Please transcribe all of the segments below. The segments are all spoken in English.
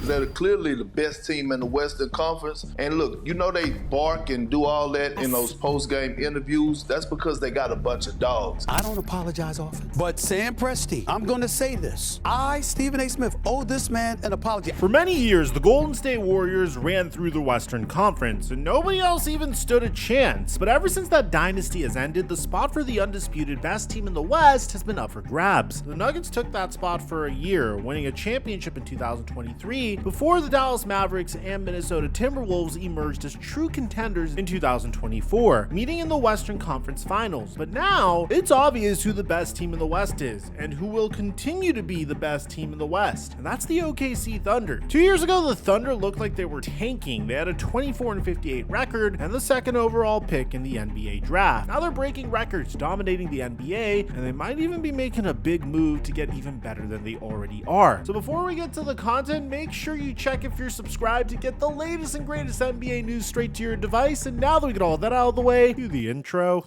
They're clearly the best team in the Western Conference. And look, you know they bark and do all that in those post-game interviews. That's because they got a bunch of dogs. I don't apologize often, but Sam Presti, I'm going to say this. I, Stephen A. Smith, owe this man an apology. For many years, the Golden State Warriors ran through the Western Conference, and nobody else even stood a chance. But ever since that dynasty has ended, the spot for the undisputed best team in the West has been up for grabs. The Nuggets took that spot for a year, winning a championship in 2023, before the Dallas Mavericks and Minnesota Timberwolves emerged as true contenders in 2024, meeting in the Western Conference Finals. But now, it's obvious who the best team in the West is, and who will continue to be the best team in the West, and that's the OKC Thunder. 2 years ago, the Thunder looked like they were tanking. They had a 24-58 record and the second overall pick in the NBA draft. Now they're breaking records, dominating the NBA, and they might even be making a big move to get even better than they already are. So before we get to the content, make sure you check if you're subscribed to get the latest and greatest NBA news straight to your device. And now that we get all that out of the way, do the intro.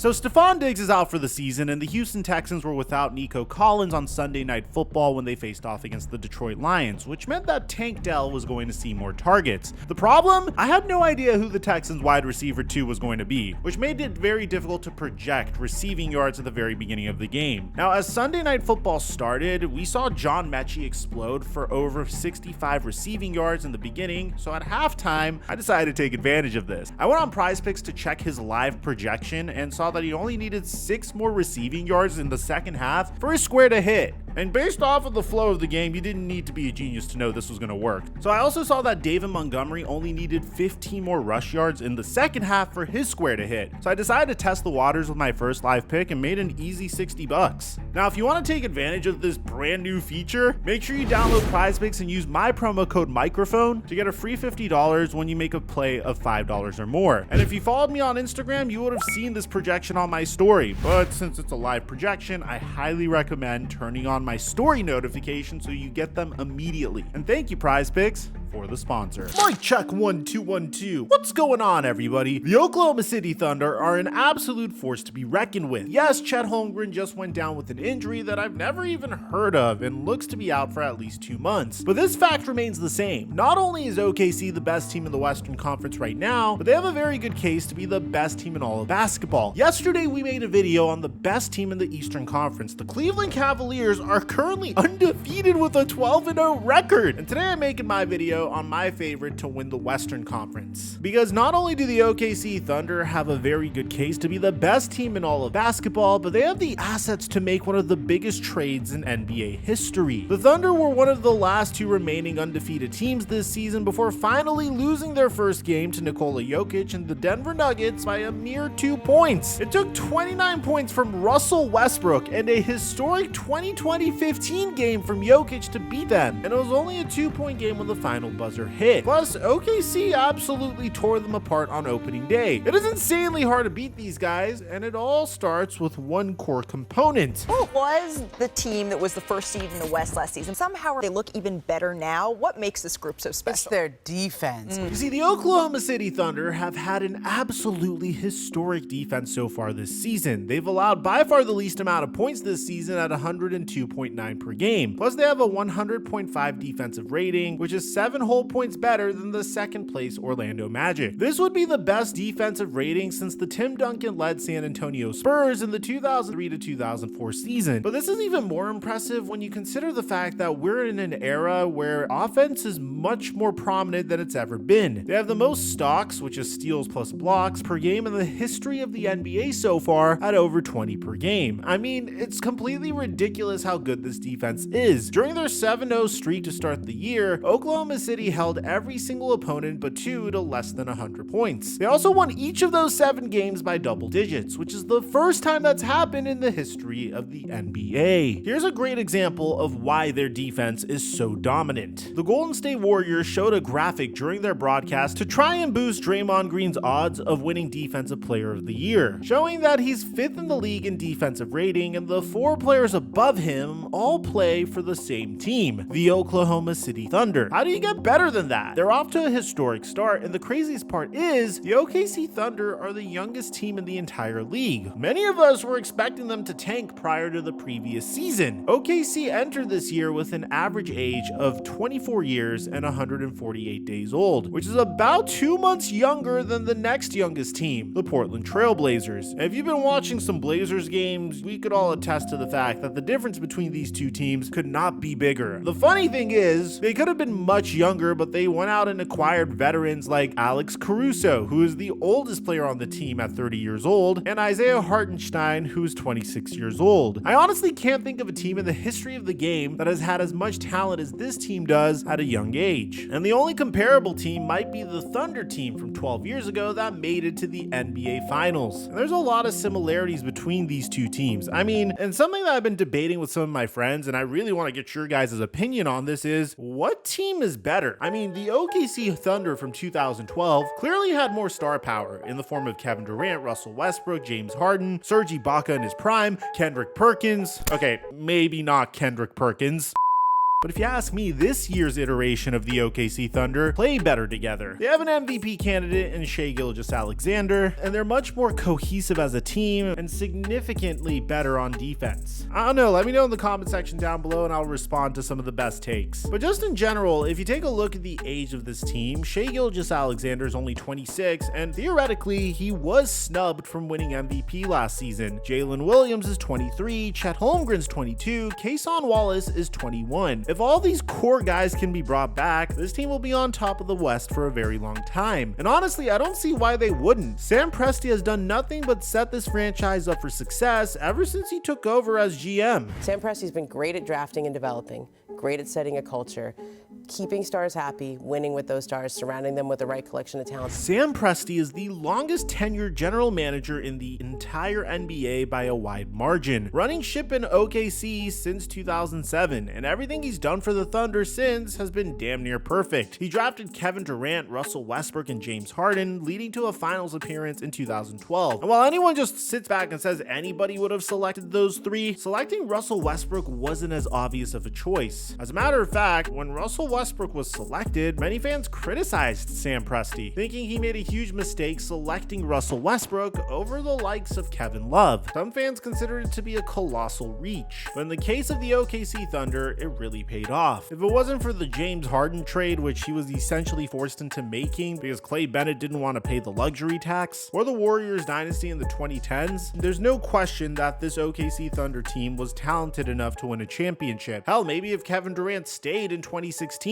So Stephon Diggs is out for the season, and the Houston Texans were without Nico Collins on Sunday Night Football when they faced off against the Detroit Lions, which meant that Tank Dell was going to see more targets. The problem? I had no idea who the Texans wide receiver 2 was going to be, which made it very difficult to project receiving yards at the very beginning of the game. Now, as Sunday Night Football started, we saw John Mechie explode for over 65 receiving yards in the beginning, so at halftime, I decided to take advantage of this. I went on PrizePicks to check his live projection and saw that he only needed 6 more receiving yards in the second half for his square to hit. And based off of the flow of the game, you didn't need to be a genius to know this was going to work. So I also saw that David Montgomery only needed 15 more rush yards in the second half for his square to hit. So I decided to test the waters with my first live pick and made an easy $60. Now, if you want to take advantage of this brand new feature, make sure you download PrizePicks and use my promo code microphone to get a free $50 when you make a play of $5 or more. And if you followed me on Instagram, you would have seen this projection on my story. But since it's a live projection, I highly recommend turning on my story notification so you get them immediately. And thank you, PrizePicks, for the sponsor. Mic check 1 2 1 2. What's going on, everybody? The Oklahoma City Thunder are an absolute force to be reckoned with. Yes, Chet Holmgren just went down with an injury that I've never even heard of and looks to be out for at least 2 months. But this fact remains the same. Not only is OKC the best team in the Western Conference right now, but they have a very good case to be the best team in all of basketball. Yesterday, we made a video on the best team in the Eastern Conference. The Cleveland Cavaliers are currently undefeated with a 12-0 record. And today I'm making my video on my favorite to win the Western Conference. Because not only do the OKC Thunder have a very good case to be the best team in all of basketball, but they have the assets to make one of the biggest trades in NBA history. The Thunder were one of the last 2 remaining undefeated teams this season before finally losing their first game to Nikola Jokic and the Denver Nuggets by a mere 2 points. It took 29 points from Russell Westbrook and a historic 2020-15 game from Jokic to beat them, and it was only a 2-point game when the final buzzer hit. Plus, OKC absolutely tore them apart on opening day. It is insanely hard to beat these guys, and it all starts with one core component. Who was the team that was the first seed in the West last season? Somehow they look even better now. What makes this group so special? It's their defense. You see, the Oklahoma City Thunder have had an absolutely historic defense so far this season. They've allowed by far the least amount of points this season at 102.9 per game. Plus, they have a 100.5 defensive rating, which is 7 whole points better than the second place Orlando Magic. This would be the best defensive rating since the Tim Duncan-led San Antonio Spurs in the 2003 to 2004 season. But this is even more impressive when you consider the fact that we're in an era where offense is much more prominent than it's ever been. They have the most stocks, which is steals plus blocks, per game in the history of the NBA so far at over 20 per game. I mean, it's completely ridiculous how good this defense is. During their 7-0 streak to start the year, Oklahoma City held every single opponent but 2 to less than 100 points. They also won each of those 7 games by double digits, which is the first time that's happened in the history of the NBA. Here's a great example of why their defense is so dominant. The Golden State Warriors Warriors showed a graphic during their broadcast to try and boost Draymond Green's odds of winning Defensive Player of the Year, showing that he's 5th in the league in defensive rating and the 4 players above him all play for the same team, the Oklahoma City Thunder. How do you get better than that? They're off to a historic start, and the craziest part is the OKC Thunder are the youngest team in the entire league. Many of us were expecting them to tank prior to the previous season. OKC entered this year with an average age of 24 years and 148 days old, which is about 2 months younger than the next youngest team, the Portland Trail Blazers. And if you've been watching some Blazers games, we could all attest to the fact that the difference between these two teams could not be bigger. The funny thing is, they could have been much younger, but they went out and acquired veterans like Alex Caruso, who is the oldest player on the team at 30 years old, and Isaiah Hartenstein, who's 26 years old. I honestly can't think of a team in the history of the game that has had as much talent as this team does at a young age. And the only comparable team might be the Thunder team from 12 years ago that made it to the NBA Finals. And there's a lot of similarities between these two teams. I mean, and something that I've been debating with some of my friends, and I really want to get your guys' opinion on this, is what team is better? I mean, the OKC Thunder from 2012 clearly had more star power in the form of Kevin Durant, Russell Westbrook, James Harden, Serge Ibaka in his prime, Kendrick Perkins. Okay, maybe not Kendrick Perkins. But if you ask me, this year's iteration of the OKC Thunder play better together. They have an MVP candidate in Shai Gilgeous-Alexander, and they're much more cohesive as a team and significantly better on defense. I don't know, let me know in the comment section down below and I'll respond to some of the best takes. But just in general, if you take a look at the age of this team, Shai Gilgeous-Alexander is only 26, and theoretically, he was snubbed from winning MVP last season. Jalen Williams is 23, Chet Holmgren's 22, Kason Wallace is 21. If all these core guys can be brought back, this team will be on top of the West for a very long time. And honestly, I don't see why they wouldn't. Sam Presti has done nothing but set this franchise up for success ever since he took over as GM. Sam Presti's been great at drafting and developing, great at setting a culture, keeping stars happy, winning with those stars, surrounding them with the right collection of talent. Sam Presti is the longest tenured general manager in the entire NBA by a wide margin, running ship in OKC since 2007, and everything he's done for the Thunder since has been damn near perfect. He drafted Kevin Durant, Russell Westbrook, and James Harden, leading to a finals appearance in 2012. And while anyone just sits back and says anybody would have selected those three, selecting Russell Westbrook wasn't as obvious of a choice. As a matter of fact, when Russell Westbrook was selected, many fans criticized Sam Presti, thinking he made a huge mistake selecting Russell Westbrook over the likes of Kevin Love. Some fans considered it to be a colossal reach, but in the case of the OKC Thunder, it really paid off. If it wasn't for the James Harden trade, which he was essentially forced into making because Clay Bennett didn't want to pay the luxury tax, or the Warriors dynasty in the 2010s, there's no question that this OKC Thunder team was talented enough to win a championship. Hell, maybe if Kevin Durant stayed in 2016,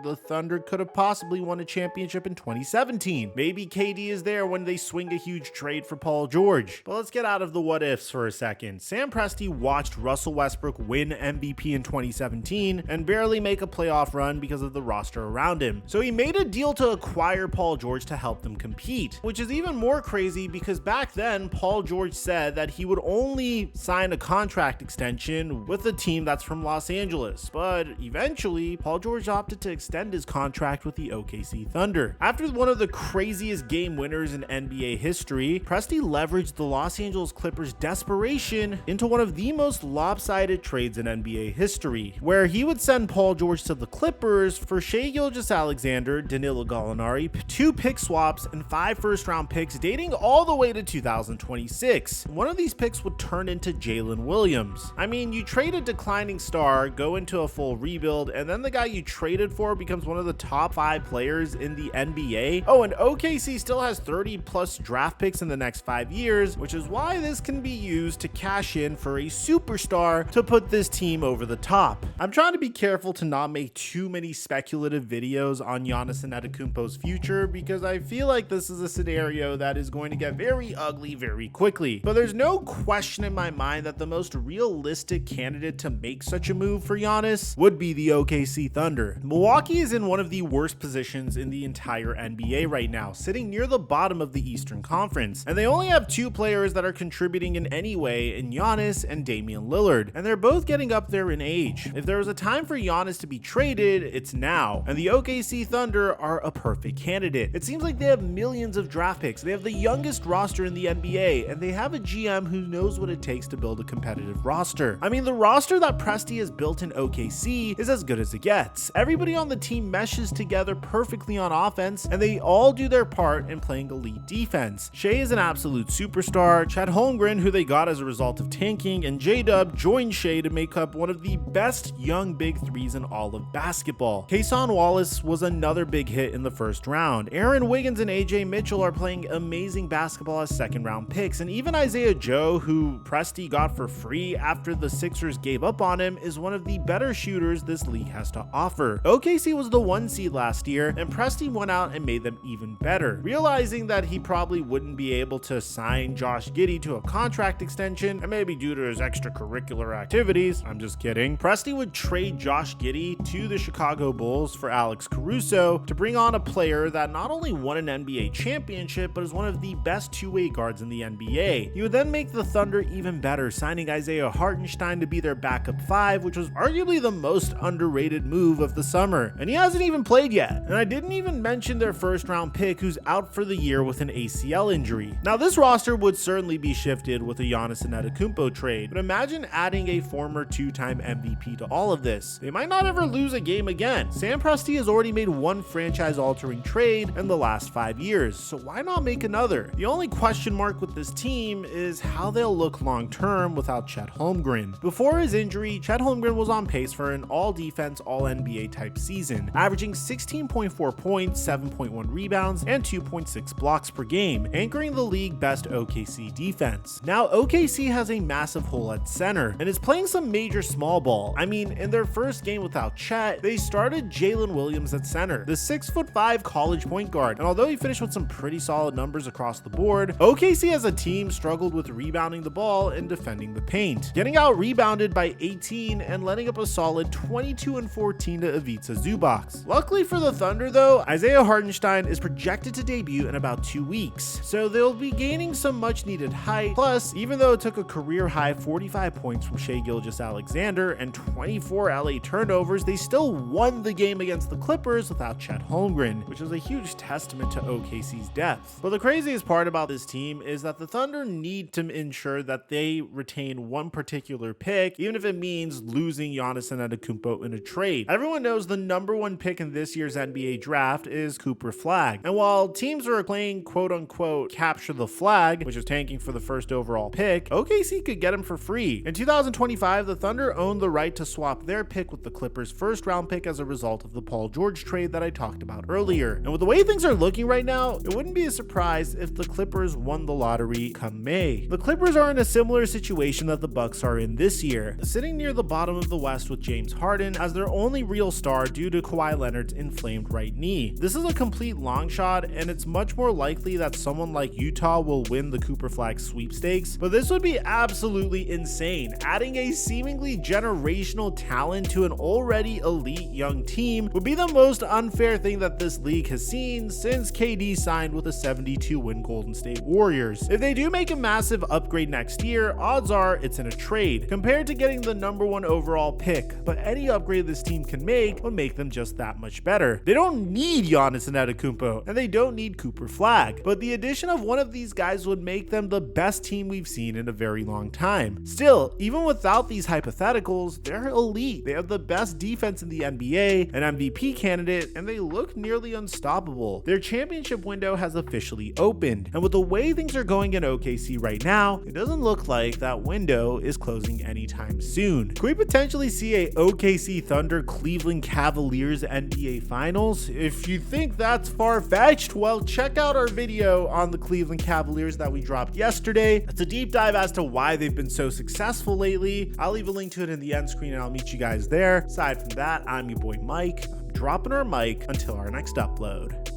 the Thunder could have possibly won a championship in 2017. Maybe KD is there when they swing a huge trade for Paul George. But let's get out of the what ifs for a second. Sam Presti watched Russell Westbrook win MVP in 2017 and barely make a playoff run because of the roster around him. So he made a deal to acquire Paul George to help them compete, which is even more crazy because back then Paul George said that he would only sign a contract extension with a team that's from Los Angeles. But eventually, Paul George opted to extend his contract with the OKC Thunder. After one of the craziest game winners in NBA history, Presti leveraged the Los Angeles Clippers' desperation into one of the most lopsided trades in NBA history, where he would send Paul George to the Clippers for Shai Gilgeous-Alexander, Danilo Gallinari, 2 pick swaps, and 5 first-round picks dating all the way to 2026. One of these picks would turn into Jalen Williams. I mean, you trade a declining star, go into a full rebuild, and then the guy you traded for becomes one of the top 5 players in the NBA. Oh, and OKC still has 30 plus draft picks in the next 5 years, which is why this can be used to cash in for a superstar to put this team over the top. I'm trying to be careful to not make too many speculative videos on Giannis Antetokounmpo's future because I feel like this is a scenario that is going to get very ugly very quickly. But there's no question in my mind that the most realistic candidate to make such a move for Giannis would be the OKC Thunder. Milwaukee is in one of the worst positions in the entire NBA right now, sitting near the bottom of the Eastern Conference, and they only have 2 players that are contributing in any way in Giannis and Damian Lillard, and they're both getting up there in age. If there was a time for Giannis to be traded, it's now, and the OKC Thunder are a perfect candidate. It seems like they have millions of draft picks, they have the youngest roster in the NBA, and they have a GM who knows what it takes to build a competitive roster. I mean, the roster that Presti has built in OKC is as good as it gets. Everybody on the team meshes together perfectly on offense, and they all do their part in playing elite defense. Shea is an absolute superstar. Chet Holmgren, who they got as a result of tanking, and J-Dub joined Shea to make up one of the best young big threes in all of basketball. Cason Wallace was another big hit in the first round. Aaron Wiggins and AJ Mitchell are playing amazing basketball as second-round picks, and even Isaiah Joe, who Presti got for free after the Sixers gave up on him, is one of the better shooters this league has to offer. OKC was the 1 seed last year, and Presti went out and made them even better. Realizing that he probably wouldn't be able to sign Josh Giddey to a contract extension, and maybe due to his extracurricular activities, I'm just kidding, Presti would trade Josh Giddey to the Chicago Bulls for Alex Caruso to bring on a player that not only won an NBA championship, but is one of the best two-way guards in the NBA. He would then make the Thunder even better, signing Isaiah Hartenstein to be their backup 5, which was arguably the most underrated move of the summer, and he hasn't even played yet. And I didn't even mention their first round pick, who's out for the year with an ACL injury. Now, this roster would certainly be shifted with a Giannis Antetokounmpo trade, but imagine adding a former 2-time MVP to all of this. They might not ever lose a game again. Sam Presti has already made 1 franchise-altering trade in the last 5 years, so why not make another? The only question mark with this team is how they'll look long-term without Chet Holmgren. Before his injury, Chet Holmgren was on pace for an all-defense, all-NBA type season, averaging 16.4 points, 7.1 rebounds, and 2.6 blocks per game, anchoring the league best OKC defense. Now, OKC has a massive hole at center, and is playing some major small ball. I mean, in their first game without Chet, they started Jalen Williams at center, the 6'5" college point guard, and although he finished with some pretty solid numbers across the board, OKC as a team struggled with rebounding the ball and defending the paint, getting out rebounded by 18 and letting up a solid 22-14 to Ivica Zubac. Luckily for the Thunder though, Isaiah Hartenstein is projected to debut in about 2 weeks, so they'll be gaining some much needed height. Plus, even though it took a career high 45 points from Shai Gilgeous-Alexander and 24 LA turnovers, they still won the game against the Clippers without Chet Holmgren, which is a huge testament to OKC's depth. But the craziest part about this team is that the Thunder need to ensure that they retain one particular pick, even if it means losing Giannis Antetokounmpo in a trade. Everyone knows the number 1 pick in this year's NBA draft is Cooper Flagg, and while teams are playing quote-unquote capture the flag, which is tanking for the first overall pick, OKC could get him for free. In 2025, the Thunder owned the right to swap their pick with the Clippers' first round pick as a result of the Paul George trade that I talked about earlier. And with the way things are looking right now, it wouldn't be a surprise if the Clippers won the lottery come May. The Clippers are in a similar situation that the Bucks are in this year, sitting near the bottom of the West with James Harden as their only real star due to Kawhi Leonard's inflamed right knee. This is a complete long shot, and it's much more likely that someone like Utah will win the Cooper Flagg sweepstakes, but this would be absolutely insane. Adding a seemingly generational talent to an already elite young team would be the most unfair thing that this league has seen since KD signed with the 72-win Golden State Warriors. If they do make a massive upgrade next year, odds are it's in a trade, compared to getting the number 1 overall pick, but any upgrade this team can make will make them just that much better. They don't need Giannis Antetokounmpo, and they don't need Cooper Flagg, but the addition of one of these guys would make them the best team we've seen in a very long time. Still, even without these hypotheticals, they're elite. They have the best defense in the NBA, an MVP candidate, and they look nearly unstoppable. Their championship window has officially opened, and with the way things are going in OKC right now, it doesn't look like that window is closing anytime soon. Could we potentially see a OKC Thunder Cleveland Cavaliers NBA Finals? If you think that's far-fetched, well, check out our video on the Cleveland Cavaliers that we dropped yesterday. It's a deep dive as to why they've been so successful lately. I'll leave a link to it in the end screen and I'll meet you guys there. Aside from that, I'm your boy Mike. I'm dropping our mic until our next upload.